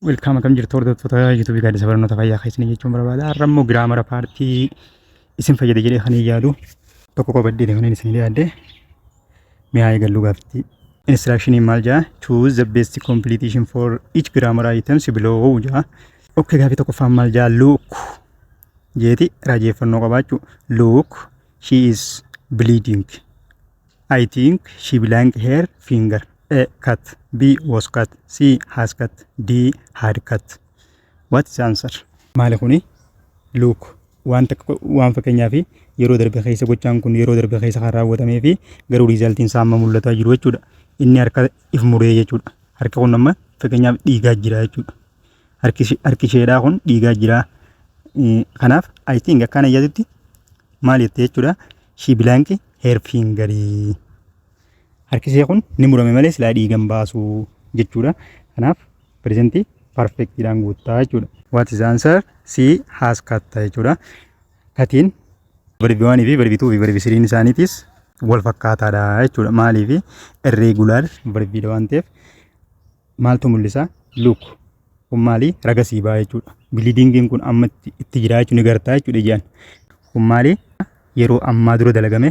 Welcome akkam jirtu hordoftoota YouTube Gaaddisa Barnoota Fayyaa keessanii jechuun barbaada. Har'a immoo giraamara paartii isin fayyada jedhee kan yaadu tokko qabadhee kan isin yaadde mi'aa eegaluu gaafatti. Instruction maal jaa? Choose the best completion for each grammar items below jaa. Okay, gaafii tokkoffaan maal jaa? Look jeeti raajeffannoo qabaachuu. Look, she is bleeding. I think she blank her finger. A cut, B was cut, C has cut, D had cut. What is the answer? Maali kuni? Look, waan fakkeenyaa fi yeroo darbe keessa gochaan kun yeroo darbe keessa kan raawwatamee fi garuu riizaaltiin isaa amma mul'ataa jiru jechuudha. Inni harka if muree jechuudha. Harka kun amma fakkeenyaaf dhiigaa jira jechuudha. Harki isheedhaa kun dhiigaa jira. Kanaaf I think akkana yaadatti maal jettee jechuudha? She blank her finger. Harki ishee kun ni murame malee silaa dhiigan baasu jechuudha. Kanaaf presentii perfectidhaan guuttaa jechuudha. What is the answer? C has cut jechuudha. Katiin verbi 1 fi verbi 2 fi verbi 3 isaaniitis wal fakkaataadha jechuudha. Maaliif irregular verbi waan ta'eef maaltu mul'isa? Look kun maali? Ragasii baa jechuudha. Bleedingiin kun amma itti jira jechuun ni gartaa jechuudha ijaan. Kun maali? Yeroo ammaa dura dalagame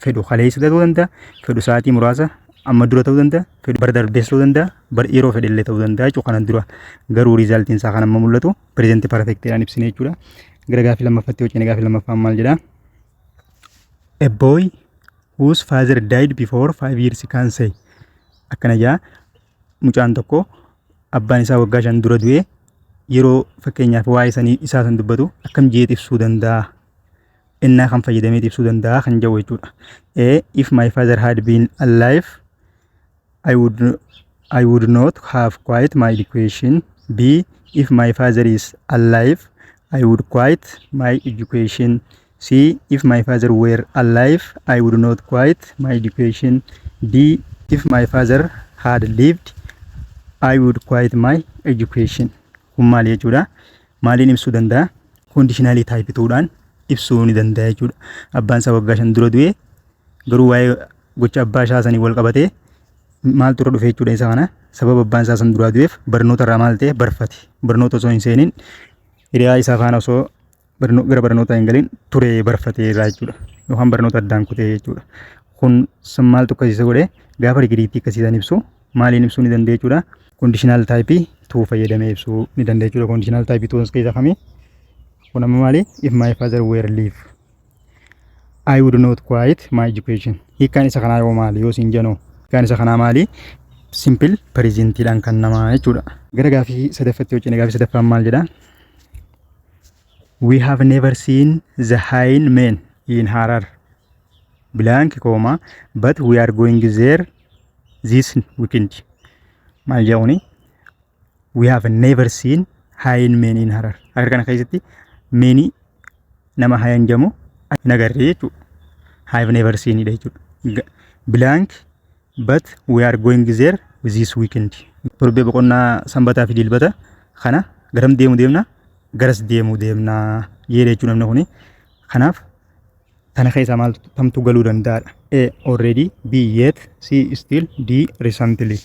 fedhu kaleessa ta'uu danda'a, fedhu sa'aatii muraasa amma dura ta'uu danda'a, fedhu bara darbees ta'uu danda'a, bara yeroo fedhe illee ta'uu danda'a jechuudha. Kanan dura garuu riizaaltiin isaa kan amma mul'atu pireezenti perfektiidhaan ibsine jechuudha. Gara gaafii lammaffaatti hojii gaafii lammaffaan maal jedhaa? A boy whose father died before 5 years can say. Akkana jaa mucaan tokko abbaan isaa waggaa 5 dura du'e yeroo fakkeenyaaf waa'ee isaa san dubbatu akkam jeet ibsuu danda'a? Innaa kan fayyadamee ibsuu danda'a kan jedhu jechuudha. A, if my father had been alive, I would not have quit my education. B, if my father is alive, I would quit my education. C, if my father were alive, I would not quit my education. D, if my father had lived, I would quit my education. Kun maali jechuudha? Maaliin ibsuu danda'a? Conditionalii taayipituudhaan ibsuu ni danda'a jechuudha. Abbaan isaa waggaa 5 dura du'e garuu waa'ee gocha abbaa isaa sanii wal qabatee maaltu irra dhufe jechuudha isa kana sababa abbaan isaa san duraa du'eef barnoota irraa maal ta'e barfate. Barnoota osoo hin seeniin hiriyaa isaa faana osoo gara barnoota hin galin ture barfatee irraa jechuudha. Yookaan barnoota addaan kutee jechuudha. Kun maaltu akkasiisa godhee gaafa rigiriitii akkasiisan ibsu maaliin ibsuu ni danda'a jechuudha. Conditional type 2 fayyadamee ibsuu ni danda'a jechuudha. Conditional type 2 keessa kamii? Kun amma maali? If my father were alive, I would not quit my education. Hiikkaan isa kanaa yoo maali? Yoo siin jennu hiikkaan isa kanaa maali? Simple presentiidhaan kan namaa jechuudha. Gara gaafii sadaffatti hojii gaafii sadaffaan maal jedhaa? We have never seen the hind men in Harar blank comma but we are going there this weekend. Maal jedhuni? We have never seen hind men in Harar. Akka kana keessatti meni nama hayan jamu nagarree jechuudha. I have never seen it jechuudha. Blank but we are going there this weekend. Torbee boqonnaa sanbataa fi dilbata kana garam deemu deemna? Garas deemu deemna jedhee jechuudha namni kuni. Kanaaf kana keessa maal tamtu galuu danda'aadha? A, already, B, yet, C, still, D, recently.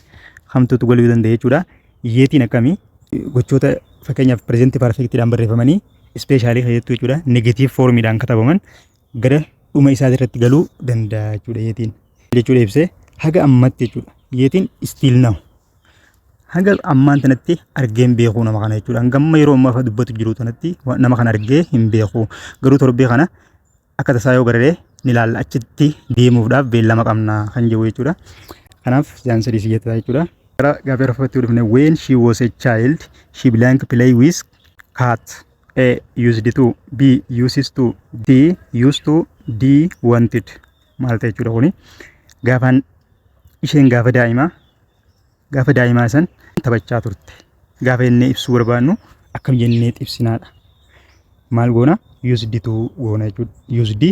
Kamtutu galuu danda'a jechuudha. Yeetiin akkamii? Gochoota fakkeenyaaf pireezenti perfektiidhaan barreeffamanii ispeeshaalii fayyadatu jechuudha. Negatiiv foormiidhaan katabaman gara dhuma isaa irratti galuu danda'a jechuudha yeetiin. Jechuudha ibsee haga ammatti jechuudha. Yeetiin still now. Haga ammaan tanatti argeen beekuu nama kana jechuudha. Hanga amma yeroo ammaa dubbatu jiru tanatti nama kana argee hin beeku. Garuu torbee kana akka tasaa yoo garee ni ilaalla achitti deemuudhaaf beellama qabna kan jedhu jechuudha. Kanaaf jaansadii siyyataa jechuudha. Gaafii arfaffatti dhufne when she was a child she blank play with cat. A, used to, B, uses to, D, used to, D, wanted. Maal ta'e jechuudha kuni gaafaan isheen gaafa daa'imaa san taphachaa turte. Gaafa inni ibsuu barbaannu akkam jennee ibsinaadha. Maal goona? Used to goona jechuudha. Used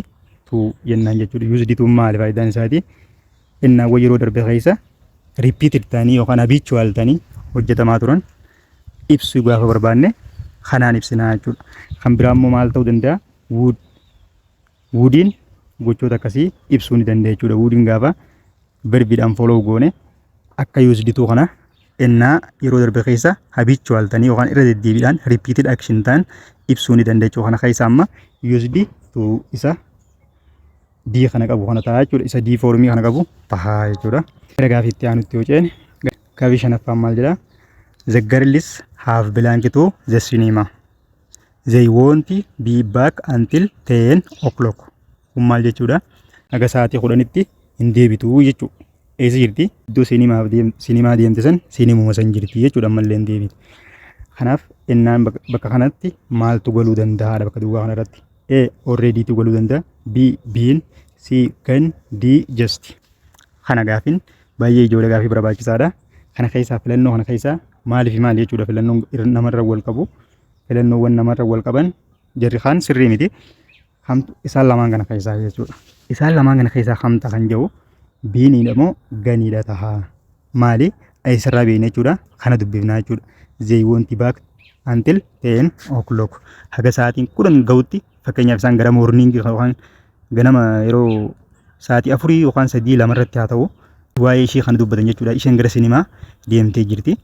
to jennaan jechuudha. Used to maali faayidaan isaati? Innaawwan yeroo darbe keessa repeated ta'anii yookaan habitual ta'anii hojjetamaa turan ibsuu gaafa barbaanne kanaan ibsinaa jechuudha. Kan biraa immoo maal ta'uu danda'a? Woodiin gochoota akkasii ibsuu ni danda'a jechuudha. Woodiin gaafa verbiidhaan follow goone akka used to kana innaa yeroo darbe keessa habitual ta'anii yookaan irra deddeebiidhaan repeated action ta'an ibsuu ni danda'a jechuudha. Kana keessa amma used to isa D kana qabu kana ta'a jechuudha. Isa D formii kana qabu ta'a jechuudha. Gara gaafiitti aanutti yoo ceene gaafii shanaffaan maal jedha? The girls have belonged to the cinema. They won't be back until 10 o'clock. Kun maal jechuudha? Aga sa'aatii 10tti hin deebitu jechuudha. Eessa jirti? Iddoo sinimaa deemte san sinimuma san jirti jechuudha ammallee hin deebitu. Kanaaf innaan bakka kanatti maaltu galuu danda'a bakka duwwaa kanarratti? A. Already tu galuu danda'a. B. Been. C. Can. D. Just. Kana gaafiin baay'ee ijoollee gaafii barbaachisaadha. Kana keessaa filannoo kana keessaa maaliif maal jechuudha filannoon namarra wal qabu. Filannoowwan namarra wal qaban jarri kaan sirrii miti. Isaan lamaan kana keessaa jechuudha. Isaan lamaan kana keessaa hamta kan jiru biiniidha moo ganiidha ta'a. Maali? Eessarraa beekna jechuudha. Kana dubbifnaa jechuudha. They won't be back until 10 o'clock. Haga sa'aatiin 10 gahutti fakkeenyaaf isaan gara morniingii yookaan ganama yeroo sa'aatii 4 yookaan 3 lamarratti haa ta'u waa'ee ishee kana dubbatan jechuudha. Isheen gara sinimaa deemtee jirti.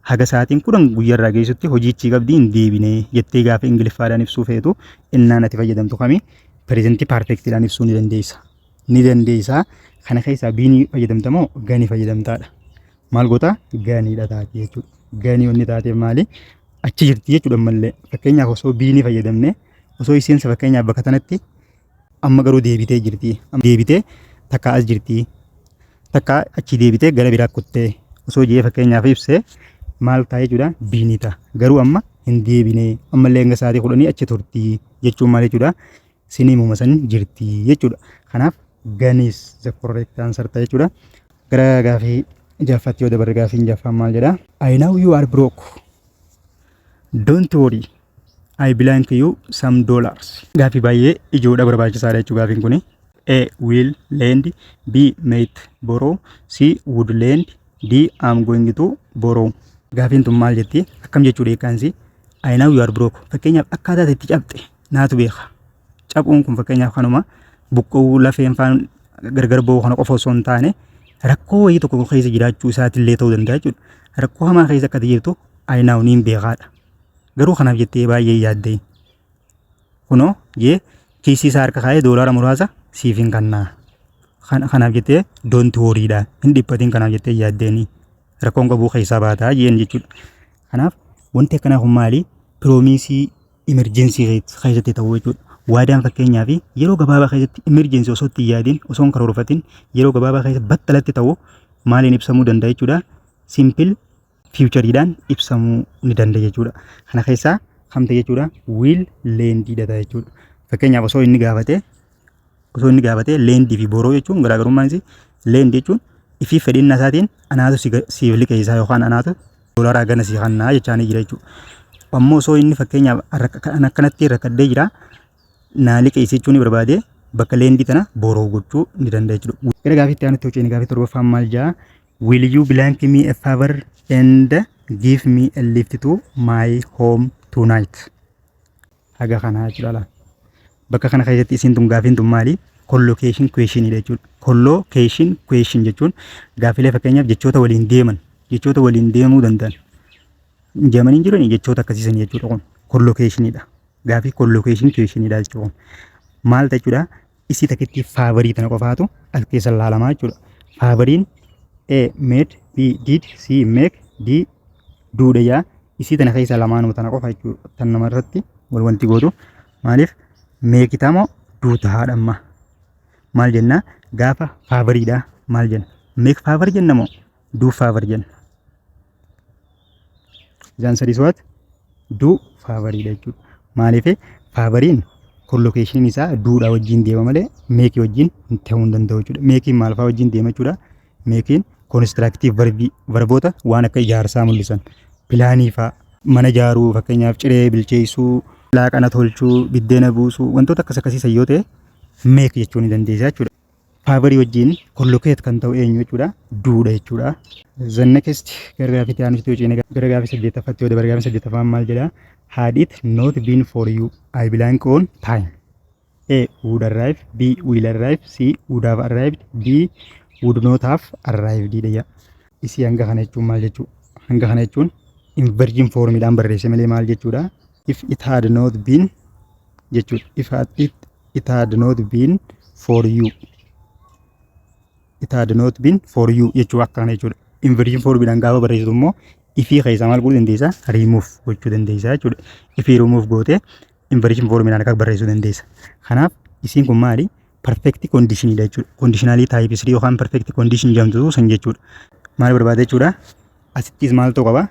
Haga sa'aatiin 10 guyyaarraa geessutti hojiichi qabdii hin deebine jettee gaafa ingiliffaadhaan ibsuu feetu innaan ati fayyadamtu kami pirezentii paarfektiidhaan ibsuu ni dandeessa. Ni dandeessa. Kana keessaa biinii fayyadamtamoo ganii fayyadamtaadha. Maal goota? Ganiidha taati jechuudha. Ganii wanni taateef maali? Achi jirti jechuudha ammallee. Fakkeenyaaf osoo biinii fayyadamne osoo isheen fakkeenyaaf bakka tanatti amma garuu deebitee jirti. Deebitee takka as jirti. Takka achi deebitee gara biraa kuttee osoo jee fakkeenyaaf ibsee maal ta'a jechuudha? Biinii ta'a. Garuu amma hin deebine ammallee hanga sa'aatii 10 achi turti jechuun maal jechuudha? Sinimuma san jirti jechuudha. Kanaaf ganis the correct answer ta'a jechuudha. Gara gaafii jaffaatti yoo dabarre gaafiin jaffaan maal jedha? I know you are broke. Don't worry. I belong you some dollars. Gaafii baay'ee ijoodha barbaachisaadha jechuudha gaafiin kuni. A. Will lend. B. Might borrow. C. Would lend. D. I'm going to borrow. Gaafiin tun maal jetti? Akkam jechuudha eekkaansi? I know you are broke. Fakkeenyaaf akkaataa itti cabxe naatu beeka. Cabuun kun fakkeenyaaf kanuma buqqoo lafeen faan gargar ba'uu kana qofa osoo hin taane rakkoo wayii tokko keessa jiraachuu isaatiillee ta'uu danda'a jechuudha. Rakkoo hamaa keessa akka jirtu ayinaawu niin beekaadha. Garuu kanaaf jettee baay'ee yaaddee. Kunoo jee kiisii isaa harka kaa'ee doolaara muraasa siif hin kannaa. Kanaaf jettee don't worryidha. Hin dhiphatiin kanaaf jettee yaaddeeni. Rakkoon qabuu keessaa baataa jeen jechuudha. Kanaaf wanti akkanaa kun maali? Piroomiisii imerjensii keessatti ta'uu jechuudha. Waadaan fakkeenyaaf yeroo gabaabaa keessatti emergency osoo itti yaadin osoo hin karoorfatin yeroo gabaabaa keessatti battalatti ta'u maaliin ibsamuu danda'a jechuudha. Simple futureidhaan ibsamuu ni danda'a jechuudha. Kana keessaa hamta jechuudha will lendidha jechuudha. Fakkeenyaaf osoo inni gaafate lendii fi boroo jechuun garaagarummaan isii lend jechuun ifii fedhinna isaatiin anaatu siif liqee isaa yookaan anaatu doolaraa gana si kannaa jechaanii jira jechuudha. Ammoo osoo inni fakkeenyaaf akkanatti rakkadee jira naa liqee jechuun barbaade bakka lendii tana boroo gochuu ni danda'a jechuudha. Gara gaafiitti aanutti hojii gaafii torbaffaan maal jaa? Will you blank me a favor and give me a lift to my home tonight? Haga kana jechuudha. Bakka kana keessatti isin tun gaafiin tun maali? Collocation question jechuudha. Collocation question jechuun gaafilee fakkeenyaaf jechoota waliin deemuu danda'an. Jeemanii jiran jechoota akkasiisan jechuudha kun collocationidha. Gaafii collocation questionidha jechuudha. Maal ta'e jechuudha? Isii takkitti favorii tana qofaatu as keessa laalamaa jechuudha. Favoriin A made, B did, C make, D do dha. Isii tana keessa lamaanuma tana qofa jechuudha. Tan namarratti wal wanti gootu maaliif make tamoo do tahaadha amma. Maal jenna? Gaafa favoriidha maal jenna? Make favor jenna moo do favor jenna? Jaan sadii suwat do favoriidha jechuudha. Maaliif favoriin collocation isaa duudha wajjin deema malee make wajjin ta'uu hin danda'u jechuudha. Makein maal fa'aa wajjin deema jechuudha? Makein constructive verboota waan akka ijaarsaa mul'isan pilaanii fa'aa mana ijaaruu fakkeenyaaf ciree bilcheessuu laaqana tolchuu biddeena buusuu wantoota akkas akkasiisan yoo ta'e make jechuu ni dandeessa jechuudha. Favorii wajjin collocate kan ta'u eenyu jechuudha? Duudha jechuudha. The next gargaafii aanutti hojii gargaafii 8ffatti yoo dabaree gargaafii 8ffaan maal jedha? Had it not been for you, I belong on time. A would arrive, B will arrive, C would have arrived, D would not have arrived. Isi hanga kana jechuun maal jechuudha? hanga kana jechuun in virgin formiidhaan barreesse malee maal jechuudha if it had not been jechuudha it had not been for you it had not been for you jechuu akkana jechuudha in virgin formiidhaan gaafa barreessitu immoo ifii keessa maal godhuu dandeessa remove gochuu dandeessa jechuudha ifii remove goote in virgin formiidhaan akka barreessuu dandeessa kanaaf isiin kun maali perfect condition dha jechuudha conditionally type 3 yookaan perfect condition jedhamtu san jechuudha maal barbaada jechuudha asittis maal ta'u qaba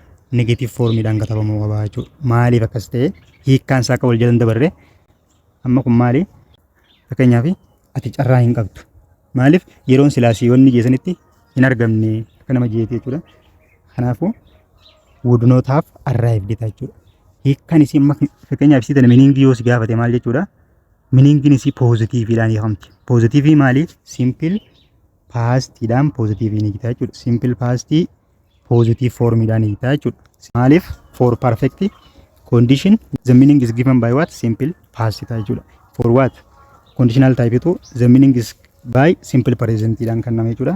negative formiidhaan katabamuu qaba jechuudha maaliif akkas ta'e hiikkaan isaa akka wal jalan dabarre amma kun maali fakkeenyaaf ati carraa hin qabdu maaliif yeroon silaasii wanni geessanitti hin argamne akka nama jeetee jechuudha kanaafuu would not have arrived jechuudha hiikkaan isii fakkeenyaaf isii tana meaning yoo si gaafate maal jechuudha meaning isii positiiviidhaan hiikamti positiivii maali simple pastidhaan positiivii ni jita jechuudha simple past positive formiidhaan ni jita jechuudha maaliif for perfect condition the meaning is given by what simple past jechuudha for what conditional type to the meaning is by simple present dhaan kan nama jechuudha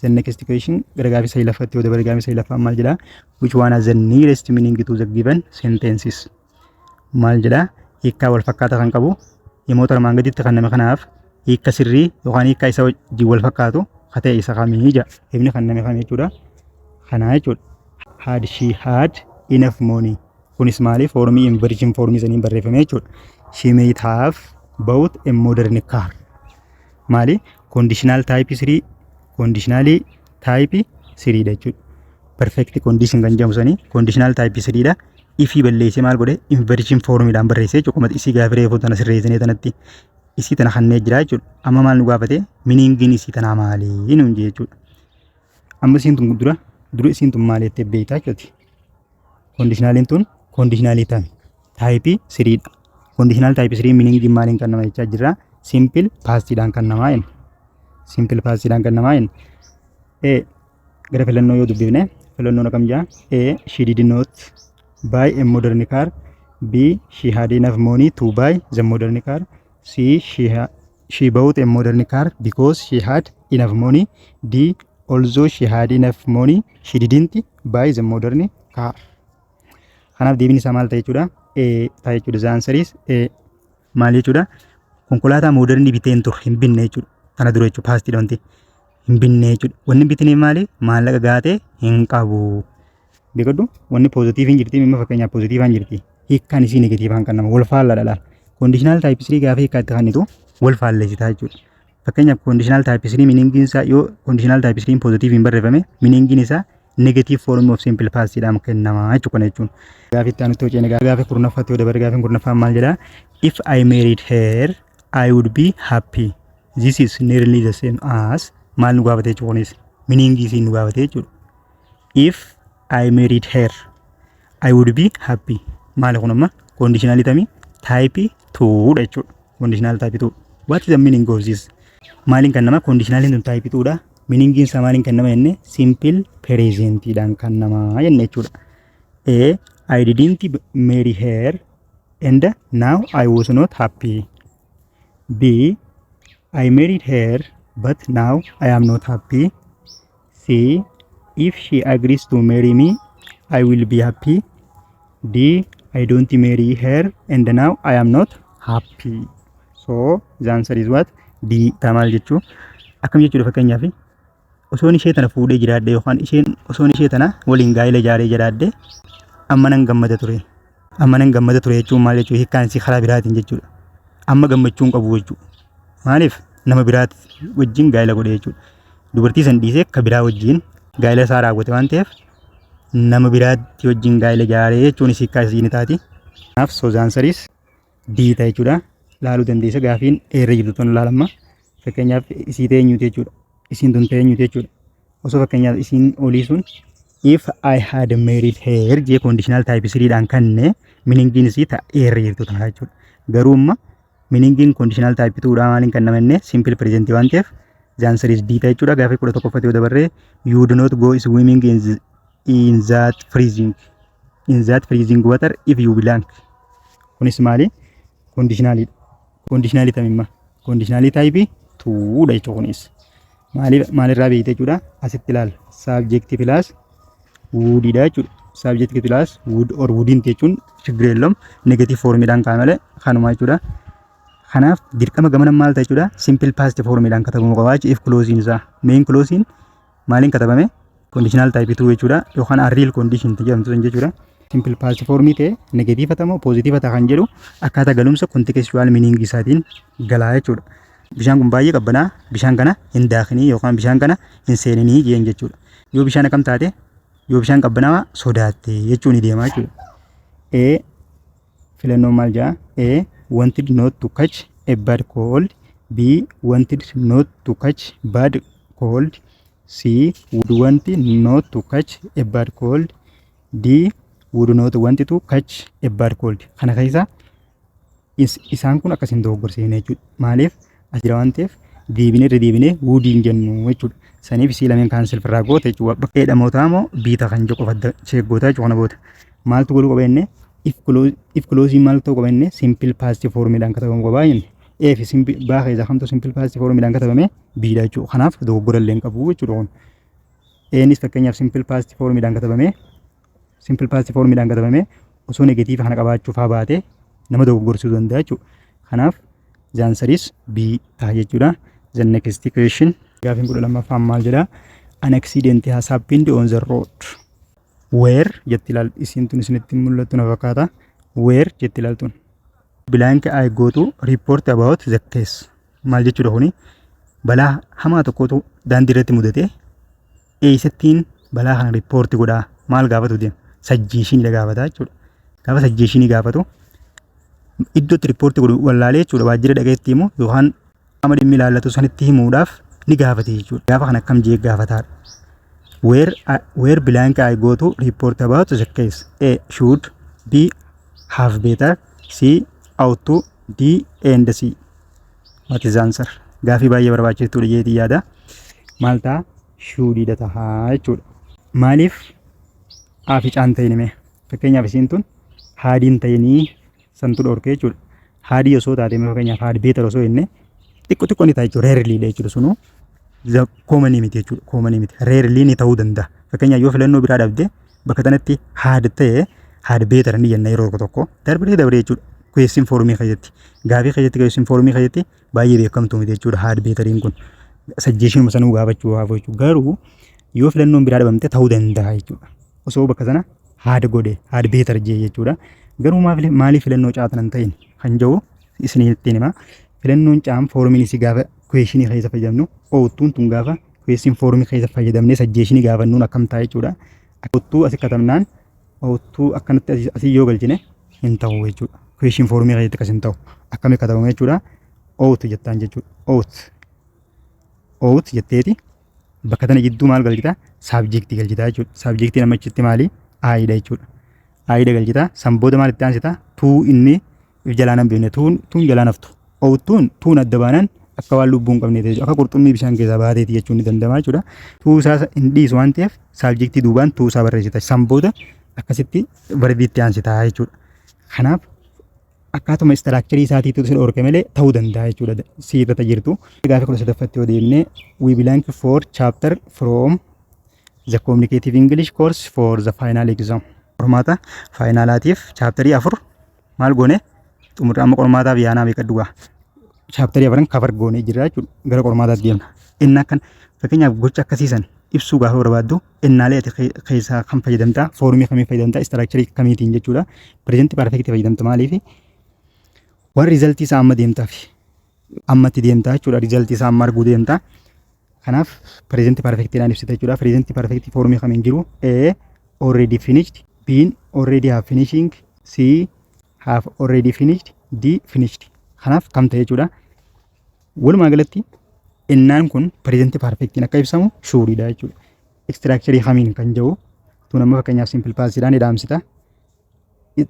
the next question gargaafi isa lafatti yoo dabar gargaafi isa lafa maal jedha which one has the nearest meaning to the given sentences maal jedha hiikkaa wal fakkaataa kan qabu yommuu armaan gaditti kan nama kanaaf hiikka sirrii yookaan hiikkaa isa wajjin wal fakkaatu katee isa kamii jaa himni kan nama kamii jechuudha kana jechuudha had she had enough money kunis maaliif formii in virgin formii saniin barreeffame jechuudha she might have bought a modern car maali conditional type 3 conditionally type 3 dha jechuudha perfect condition kan jedhamu sanii conditional type 3 dha ifii balleessee maal godhe in virgin formiidhaan barreessee jechuudha isii gaafii reefuu tana sirreessinee tanatti isii tana kannee jira jechuudha amma maal nu gaafate meaningin isii tanaa maalii nuun jee jechuudha amma isiin tun dura isiin tun maal jettee beektaa jechuudha conditionaliin tun conditionally type 3 dha conditional type 3 meaningin maaliin kan nama jechaa jirra simple pastidhaan kan namaa jenna simple pastidhaan kan namaa jenna gara filannoo yoo dubbifne filannoon akkam jaa she did not buy a modern car b she had enough money to buy the modern car c she bought a modern car because she had enough money d although she had enough money she didn't buy the modern car kanaaf deebiin isaa maal ta'e jechuudha ta'e jechuudha the answer is maal jechuudha konkolaataa modernii biteen ture hin binne jechuudha kana dura jechuudha paastii wanti hin binne jechuudha wanni bitine maali maallaqa gaatee hin qabu beekadhu wanni positiiviin jirti mimma fakkeenyaaf positiivaan jirti hiikkaan isii negatiivaan kan nama wal faalladha conditional type 3 gaafa hiikkaatti kannitu wal faalleessitaa jechuudha fakkeenyaaf conditional type 3 meaningin isaa yoo conditional type 3 positiiviin barreeffame meaningin isaa negative form of simple past dhaan kennamaa jechuudha jechuun gaafa itti aanutti hojii gaafa kurnaffatti yoo dabar gaafa kurnaffaan maal jedha if I married her I would be happy this is nearly the same as maal nu gaafate jechuunis meaning isii nu gaafate jechuudha if I married her I would be happy maal kun amma conditional type 2 dha jechuudha conditional type 2 what is the meaning of this maalin kan nama conditional type 2 dha meaning isaa maalin kan nama jenne simple present dhaan kan nama jenne jechuudha I didn't marry her and now I was not happy b I married her but now I am not happy c if she agrees to marry me I will be happy d I don't marry her and now I am not happy so the answer is what d tamal jechu akkam jechuudha fakkeenyaaf osoon ishee tana fuudhee jiraadde yookaan osoon ishee tana waliin gaa'ela ijaaree jiraadde amma nan gammada ture jechuun maal jechuudha hiikkaan isii karaa biraatiin jechuudha amma gammachuun qabu jechuudha maaliif nama biraati wajjin gaa'ela godhe jechuudha dubartii san dhiisee akka biraa wajjin gaa'ela isaa raawwate waan ta'eef nama biraatti wajjin gaa'ela ijaaree jechuun hiikkaa isii ni taati kanaaf so the answer is d ta'a jechuudha laaluu dandeessa gaafiin eerra jirtu tun laalamma fakkeenyaaf isii teenyuuti jechuudha isiin tun teenyuuti jechuudha osoo fakkeenyaaf isiin olii sun if I had married her jee conditional type 3 dhaan kanne meaningin isii eerra jirtu tana jechuudha garuu amma meaningin conditional type 2 dhaan maaliin kan namenne simple present waan ta'eef the answer is d ta'a jechuudha gaafii 11ffatti yoo dabarre you do not go swimming in that freezing water if you belong kunis maali conditionally tamimma conditionally type 2 dha jechuudha kunis maalirraa beekte jechuudha asitti ilaal subject plus woodidha jechuudha. Subject class wood or wouldn't jechuun ችግር የለውም ኔጌቲቭ ፎርሚidhaan kaa'amale kanuma jechuudha. Kanaaf dirqama gamana maal ta'e jechuudha simple past formiidhaan katabamuu qaba jechuudha. If clause isaa main clause maaliin katabame conditional type 2 jechuudha yookaan real condition jedhamtu jechuudha. Simple past form ta'e negative ta'moo positive ta'a kan jedhu akkaataa galumsa contextual meaning isaatiin galaa jechuudha. Bishaan kun baay'ee qabbanaa bishaan kana hin daakinii yookaan bishaan kana hin seeninii jeen jechuudha. Yoo bishaan akkam taate yoo bishaan qabbanaa sodaatte jechuun ni deema jechuudha. A filannoo maal jaa A wanted not to catch a bad cold, B wanted not to catch bad cold, C would want not to catch a bad cold, D would not want to catch a bad cold. Kana keessa isaan kun akkasin dogoggorseene jechuudha. Maaliif asirra waan ta'eef deebinee woodiin jennu jechuudha. Saniif isii lameen kaansel firraa goota jechuudha. Bakka jedhamootaa moo biita kan jedhu qofa sheeggootaa jechuudha kana boota. Maaltu godhuu qaba jennee if clause maal ta'uu qaba jennee simple past formiidhaan katabamuu qaba jenne. F baa keessa kamtu simple past formiidhaan katabame biidha jechuudha. Kanaaf dogoggora illee hin qabu jechuudha kun. Eenis fakkeenyaaf simple past formiidhaan katabame osoo negatiiva kana qabaachuuf haa baate nama dogoggorsuu danda'a jechuudha. Kanaaf the answer is B ta'a jechuudha. The next question gaaffiin 12ffaan maal jedha? An accident has happened on the road. Where jetti ilaal isiin tun isinitti mul'attu na fakkaata. Where jetti ilaaltun. Blank I go to report about the case. Maal jechuudha kuni balaa hamaa tokkotu daandii irratti mudate eessattiin balaa kana report godhaa maal gaafatu deema? Suggestion gaafata jechuudha. Gaafa suggestion gaafatu iddootti report godhu wallaalee jechuudha waajjira dhaqeetti himu yookaan qaama dhimmi ilaallatu sanitti himuudhaaf ni gaafate jechuudha. Gaafa kana akkam jee gaafataadha. Where blank I go to report about the case. A should, B have better, C ought to, D and C. What is the answer? Gaaffii baay'ee barbaachistuudha jeetii yaada. Maal ta'a? Shoodidha ta'a jechuudha. Maaliif aafi caan ta'in hime? Fakkeenyaaf isiin tun haadiin ta'inii santu dhorkee jechuudha. Haadii osoo taate fakkeenyaaf haadi beetar osoo inni xiqqoo ni ta'a jechuudha. Reerliidha jechuudha sunu koomanii miti jechuudha. Koomanii miti. Reerlii ni ta'uu danda'a. Fakkeenyaaf yoo filannoo biraa dhabde bakka sanatti haadi ta'e haadi beetar ni jenna yeroo tokko darbee jechuudha. Question formii keessatti gaaffii keessatti question formii keessatti baay'ee beekamtu miti jechuudha. Haadi beetariin kun suggestion sanuu gaafachuu garuu yoo filannoon biraa dhabamte ta'uu danda'a jechuudha. Osoo bakka sana haada godhe haadi beetar jee jechuudha. Garuu maaliif filannoo caatan hin ta'in kan jiru isinitti hima. Filannoon caan formiin isi gaafa question keessa fayyadamnu oottuun tun gaafa question formii keessa fayyadamnee suggestion gaafannuun akkam ta'a jechuudha. Oottuu asii katabnaan oottuu akkanatti asii yoo galchine hin ta'u jechuudha. Question formii keessatti akkas hin ta'u akkami katabama jechuudha. Oot jettaan jechuudha. Oot jetteeti bakka tana jidduu maal galchita? Subject galchita jechuudha. Subject namichitti maali? Aayidha jechuudha. Aayida galchita. Sanbooda maal itti aansita? Tuu inni jalaan hin beekne tuun jalaan haftu. Tuun adda baanaan akka waan lubbuu hin qabne ta'e akka qurxummii bishaan keessaa baateeti jechuun ni danda'ama jechuudha. Tuu isaa hin dhiisu waan ta'eef subject duubaan tuu isaa barreessita. Sanbooda akkasitti barbiitti aansita jechuudha. Kanaaf akkaatuma istiraakcharii isaatiitu si dhorke malee ta'uu danda'a jechuudha. Siirrata jirtu. Gaaffii 13ffatti yoo deemne we belong for chapter from the communicative English course for the final exam. Qormaata faayinaalaatiif chaaptarii 4 maal goone xumura amma qormaataaf yaanaa beekaddugaa. Chaaptarii 4 kafar goone jira jechuudha. Gara qormaataatti deemna. Inni akkan fakkeenyaaf gocha akkasiisan ibsuu gaafa barbaaddu innaalee ati keessaa kan fayyadamtaa foormii kamii fayyadamtaa istiraakcharii kamiitiin jechuudha. Pireezenti parfektii fayyadamta maaliifi waan riizaltii isaa amma deemtaaf ammatti deemtaa jechuudha. Riizaltii isaa amma arguu deemtaa. Kanaaf pireezenti parfektiidhaan ibsita jechuudha. Pireezenti parfektii foormii kamiin jiru A already finished, B already have finishing, C have already finished, D finished. Kanaaf kam ta'e jechuudha. Walumaa galatti innaan kun pireezenti parfektiin akka ibsamu shuuriidha jechuudha. Ekstiraakcharii kamiin kan jiru tun amma fakkeenyaaf simpil paasiidhaan ida'amsita.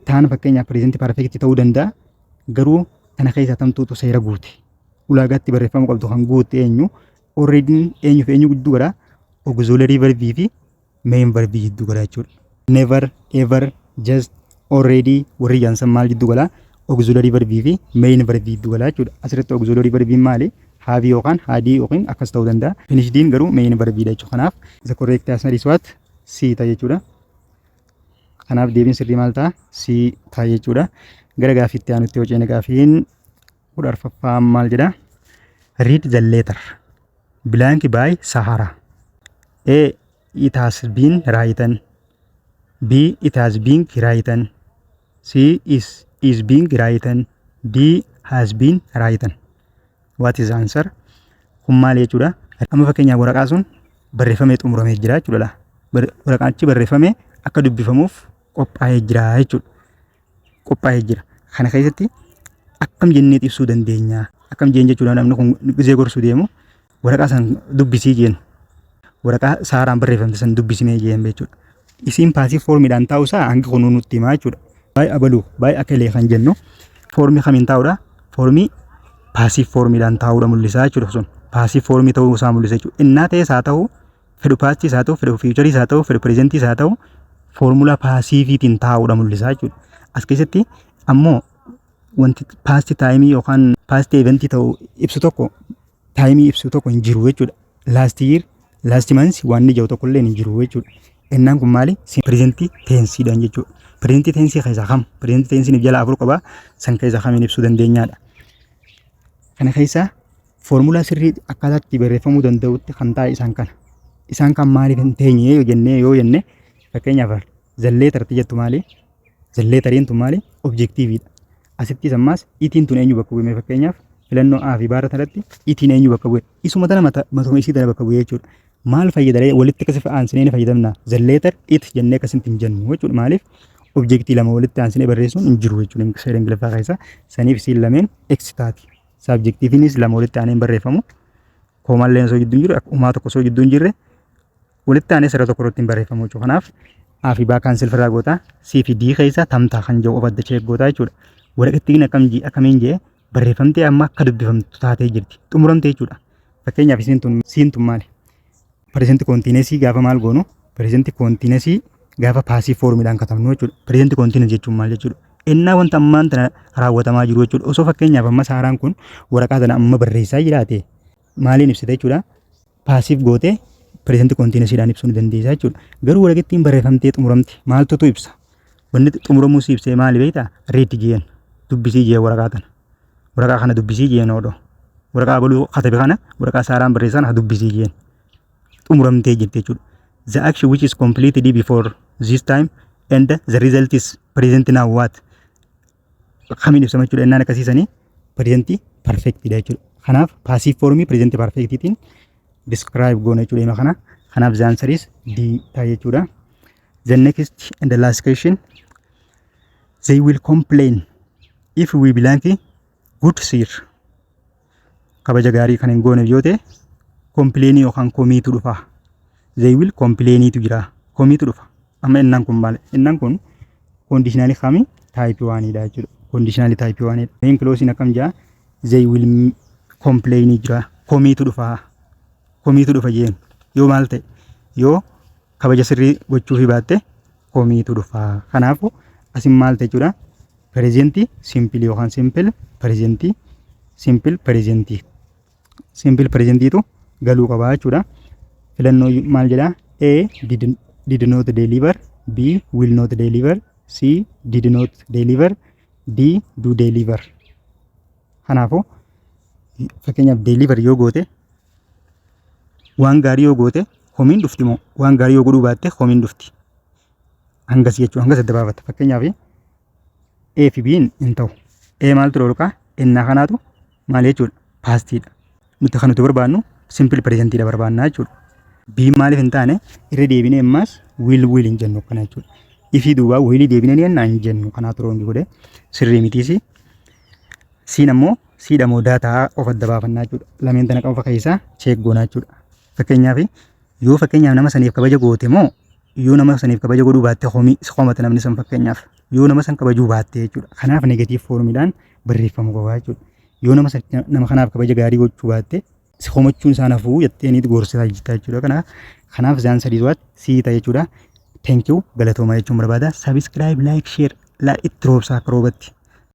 Taan fakkeenyaaf pireezenti parfektii ta'uu danda'a. Garuu kana keessa tamtuutu seera guute. Ulaagaatti barreeffama qabdu kan guute eenyu already eenyuuf eenyu gidduu gara auxiliary verbii fi main verbii gidduu gara jechuudha. Never, ever, just, already warri jaansan maal gidduu gala auxiliary verbii fi main verbii gidduu gala jechuudha. Asirratti auxiliary verbii maali? Have yookaan had yookaan akkas ta'uu danda'a. Finishdiin garuu main verbiidha jechuudha. Kanaaf the correct answer is what? C ta'a jechuudha. Kanaaf deebiin sirrii maal ta'a? C ta'a jechuudha. Gara gaaffiitti aanutti hojii gaaffiin 14ffaan maal jedha? Read the letter blank by Sahara. A. It has been written. B. It has been written. C. Is being written. D. Has been written. What is answer? Kun maal jechuudha? Amma fakkeenyaaf waraqaa sun barreeffamee xumuramee jira jechuudha. Waraqaachi barreeffamee akka dubbifamuuf qophaa'ee jira jechuudha. Qophaa'ee jira. Kana keessatti akkam jennee ibsuu dandeenya? Akkam jeen jechuudha namni kun gisee gorsuu deemu waraqaa san dubbisii jeen. Waraqaa saaraan barreeffamte san dubbisimee jeen jechuudha. Isiin paasiif foormiidhaan taa'uusaa hangi kun nutti himaa jechuudha. Baay'ee abaluu baay'ee akalee kan jennu foormii kamiin taa'uudha? Foormii paasiif foormiidhaan taa'uudha mul'isaa jechuudha sun. Paasiif foormii ta'uu isaa mul'isa jechuudha. Innaa ta'es haa ta'u, fedhu paastii haa ta'u, fedhu fiicharii haa ta'u, fedhu pireezentii haa ta'u, foormulaa paasiifiitiin taa'uudha mul'isaa jechuudha. As keessatti ammoo wanti paastii taayimii yookaan paastii eventii ta'uu ibsu tokko taayimii ibsu tokko hin jiru jechuudha. Laast year, laast month waan ni jiru tokko illee hin jiru jechuudha. Innaan kun maali? Pireezentii teensiidhaan jechuudha. Pireezentii teensii keessaa kam? Pireezentii teensiin jala afur qaba. San keessaa kamiin ibsuu dandeenyaadha. Kana keessaa foormulaa sirrii akkaataatti barreeffamuu danda'utti kan taa'e isaan kana. Isaan kan maaliif hin teenye yoo jenne fakkeenyaaf zalleetarti jettu maali? Zalleetariin tun maali? Objektiiviidha. Asittis ammaas itiin tun eenyu bakka bu'e fakkeenyaaf filannoo A fi baara irratti itiin eenyu bakka bu'e? Isuma tana matuma isii tana bakka bu'e jechuudha. Maal fayyadalee walitti akkasi aansinee fayyadamna? Zalleetar it jennee akkasitti hin jennu jechuudha. Maaliif? Objektii lama walitti aansinee barreessuun hin jiru jechuudha. Seera Ingiliffaa keessa saniif isiin lameen X taati. Sabjektiifiinis lama walitti aaneen barreeffamu. Koomallee osoo gidduu hin jirre uumaa tokko osoo gidduu hin jirre walitti aanee sirra tokko irratti hin barreeffamu jechuudha. Kanaaf A fi B kaansel firraa goota C fi D keessa tamtaa kan jedhu of adda cheek goota jechuudha. Waraqattiin akkamiin jee barreeffamtee amma akka dubbifamtu taatee jirti. Xumuramtee jechuudha. Fakkeenyaaf isiin tun maali? Pireezentii koontiinesii gaafa maal goonu? Pireezentii koontiinesii gaafa paasiif foormiidhaan katabnu jechuudha. Pireezentii koontiines jechuun maal jechuudha? Innaa wanta ammaan tana raawwatamaa jiru jechuudha. Osoo fakkeenyaaf amma saaraan kun waraqaa tana amma barreessaa jiraate maaliin ibsite jechuudha? Paasiif gootee pireezentii koontiinesiidhaan ibsuu ni dandeessa jechuudha. Garuu waraqattiin barreeffamtee xumuramte maaltu ibsa? Wanni xumuramuu si ibsee maali beektaa? Reed jeen dubbisii jee waraqaa tana. Waraqaa kana dubbisii jeen oodoo. Waraqaa baluu katabe kana waraqaa saaraan barreessan haa dubbisii jeen. Xumuramtee jirti jechuudha. The action which is completed before this time and the result is present now what? Kamiin ibsama jechuudha. Innaan akkasiisanii pireezentii perfectidha jechuudha. Kanaaf paasiif foormii pireezentii perfectiitiin describe goona jechuudha hima kana. Kanaaf the answer is D ta'a jechuudha. The next and the last question. They will complain if we belong good sir. Kabaja gaarii kan hin goone yoo ta'e complainii yookaan komiitu dhufa. They will complainiitu jira. Komiitu dhufa. Amma innaan kun maali? Innaan kun conditionally kami type 1dha jechuudha. Conditionally type 1dha. Main clause akkam jaa? They will complain jira. Komiitu dhufa. Komiitu dhufa jeen. Yoo maal ta'e? Yoo kabaja sirrii gochuu fi baatte komiitu dhufa. Kanaafuu asin maal ta'e jechuudha? Pireezentii simple yookaan simple pireezentii simple pireezentii. Simple pireezentiitu galuu qaba jechuudha. Filannoo maal jedhaa? A did not deliver, B will not deliver, C did not deliver, D do deliver. Kanaafuu fakkeenyaaf deliver yoo goote waan gaarii yoo goote komiin dhufti moo waan gaarii yoo godhuu baatte komiin dhufti. Hangas jechuudha. Hangas adda baafata. Fakkeenyaaf A fi B'n hin ta'u. A maaltu dhooruqa? Innaa kanaatu maal jechuudha? Paastiidha. Nuti kan nuti barbaannu simple presentiidha barbaannaa jechuudha. B maaliif hin taane irra deebinee ammas will hin jennu kana jechuudha. Ifii duubaa will deebinee hin jennu kanaatu roongi godhe sirrii mitiisi. Siin ammoo siidha moo daataa of adda baafannaa jechuudha. Lameen tana qabu keessaa cheek goonaa jechuudha. Fakkeenyaaf yoo fakkeenyaaf nama saniif kabaja goote moo yoo nama saniif kabaja godhuu baatte komata namni san fakkeenyaaf yoo nama san kabajuu baatte jechuudha. Kanaaf negatiif foormiidhaan barreeffamu qaba jechuudha. Yoo nama kanaaf kabaja gaarii gochuu baatte si komachuun isaan hafuu jetteeniitu gorsisaa jirta jechuudha. Kanaaf zaan sadii duwwaatti sii ta'a jechuudha. Thank you galatooma jechuun barbaada. Subscribe, like, share itti roobsaa akka roobatti.